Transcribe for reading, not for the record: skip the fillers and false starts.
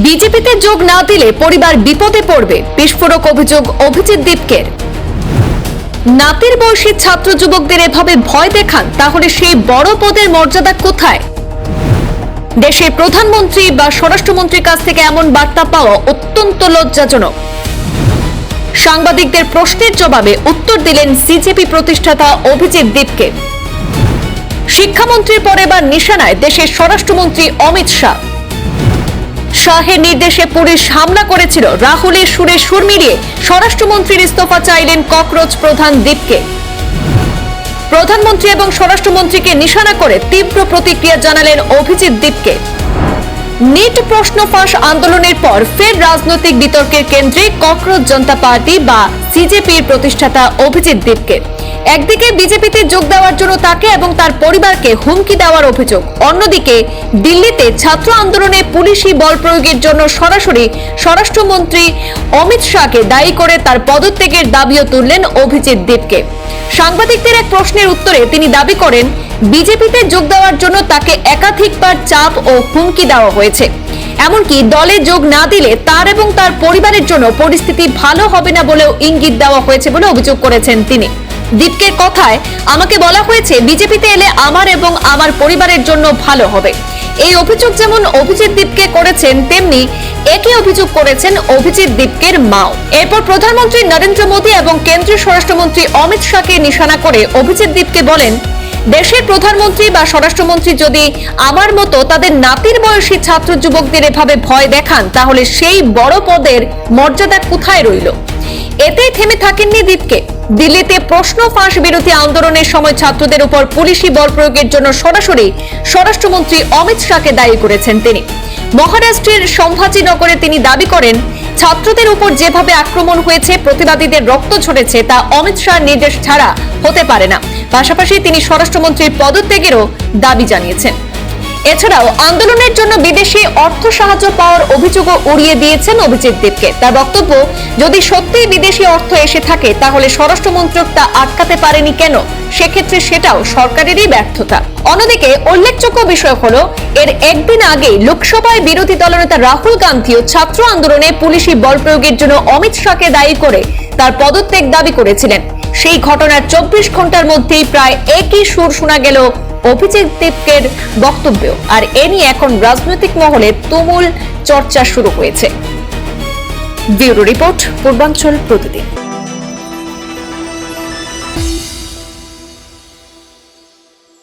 বিজেপিতে যোগ না দিলে পরিবার বিপদে পড়বে, বিস্ফোরক অভিযোগ অভিজিৎ দীপকের। নাতির বয়সী ছাত্র যুবকদের এভাবে ভয় দেখান, তাহলে সেই বড় পদের মর্যাদা কোথায়? দেশের প্রধানমন্ত্রী বা স্বরাষ্ট্রমন্ত্রীর কাছ থেকে এমন বার্তা পাওয়া অত্যন্ত লজ্জাজনক। সাংবাদিকদের প্রশ্নের জবাবে উত্তর দিলেন সিজেপি প্রতিষ্ঠাতা অভিজিৎ দীপকে। শিক্ষামন্ত্রীর পরে এবার নিশানায় দেশের স্বরাষ্ট্রমন্ত্রী অমিত শাহ। শাহের নির্দেশে পুলিশ হামলা করেছিল, রাহুলের সুরে সুর মিলিয়ে স্বরাষ্ট্রমন্ত্রীর ইস্তফা চাইলেন ককরোচ প্রধান দীপকে। প্রধানমন্ত্রী এবং স্বরাষ্ট্রমন্ত্রীকে নিশানা করে তীব্র প্রতিক্রিয়া জানালেন অভিজিৎ দীপকে। নিট প্রশ্ন ফাঁস আন্দোলনের পর ফের রাজনৈতিক বিতর্কের কেন্দ্রে ককরোচ জনতা পার্টি বা সিজেপির প্রতিষ্ঠাতা অভিজিৎ দীপকে। একদিকে বিজেপিতে যোগ দেওয়ার জন্য তাকে এবং তার পরিবারকে হুমকি দেওয়ার অভিযোগ, অন্যদিকে দিল্লিতে ছাত্র আন্দোলনে পুলিশি বল প্রয়োগের জন্য সরাসরি স্বরাষ্ট্রমন্ত্রী অমিত শাহকে দায়ী করে তার পদত্যাগের দাবিও তুললেন অভিজিৎ দীপকে। সাংবাদিকদের এক প্রশ্নের উত্তরে তিনি দাবি করেন, বিজেপিতে যোগ দেওয়ার জন্য তাকে একাধিকবার চাপ ও হুমকি দেওয়া হয়েছে, এমনকি দলে যোগ না দিলে তার এবং তার পরিবারের জন্য পরিস্থিতি ভালো হবে না বলেও ইঙ্গিত দেওয়া হয়েছে বলে অভিযোগ করেছেন তিনি। দীপকের কথায়, আমাকে বলা হয়েছে বিজেপিতে এলে আমার এবং আমার পরিবারের জন্য ভালো হবে। এই অভিযোগ যেমন অভিজিৎ দীপকে করেছেন, তেমনি একই অভিযোগ করেছেন অভিজিৎ দীপকের মাও। এরপর প্রধানমন্ত্রী নরেন্দ্র মোদী এবং কেন্দ্রীয় স্বরাষ্ট্রমন্ত্রী অমিত শাহকে নিশানা করে অভিজিৎ দীপকে বলেন, দেশের প্রধানমন্ত্রী বা স্বরাষ্ট্রমন্ত্রী যদি আমার মতো তাদের নাতির বয়সী ছাত্র যুবকদের এভাবে ভয় দেখান, তাহলে সেই বড় পদের মর্যাদা কোথায় রইল? এতেই থেমে থাকেননি দীপকে। দিল্লিতে প্রশ্ন ফাঁস বিরোধী আন্দোলনের সময় ছাত্রদের উপর পুলিশি বল প্রয়োগের জন্য সরাসরি স্বরাষ্ট্রমন্ত্রী অমিত শাহকে দায়ী করেছেন তিনি। মহারাষ্ট্রের সম্ভাজিনগরে তিনি দাবি করেন, ছাত্রদের উপর যেভাবে আক্রমণ হয়েছে, প্রতিবাদীদের রক্ত ঝরেছে, তা অমিত শাহর নির্দেশ ছাড়া হতে পারে না। পাশাপাশি তিনি স্বরাষ্ট্রমন্ত্রীর পদত্যাগেরও দাবি জানিয়েছেন। এছাড়াও আন্দোলনের জন্য বিদেশি অর্থ সাহায্য পাওয়ার অভিযোগও উড়িয়ে দিয়েছেন অভিজিৎ দীপকে। তার বক্তব্য, যদি সত্যিই বিদেশি অর্থ এসে থাকে তাহলে স্বরাষ্ট্র মন্ত্রক তা আটকাতে পারেনি কেন? সেক্ষেত্রে সেটাও সরকারেরই ব্যর্থতা। অন্যদিকে উল্লেখযোগ্য বিষয় হলো, এর একদিন আগেই লোকসভায় বিরোধী দলনেতা রাহুল গান্ধীও ছাত্র আন্দোলনে পুলিশি বল প্রয়োগের জন্য অমিত শাহকে দায়ী করে তার পদত্যাগ দাবি করেছিলেন। সেই ঘটনার 24 ঘন্টার মধ্যেই প্রায় একই সুর শোনা গেল অভিজিৎ দীপকের বক্তব্যেও। আর এ নিয়ে এখন রাজনৈতিক মহলে তুমুল চর্চা শুরু হয়েছে। ব্যুরো রিপোর্ট, পূর্বাঞ্চল প্রতিদিন।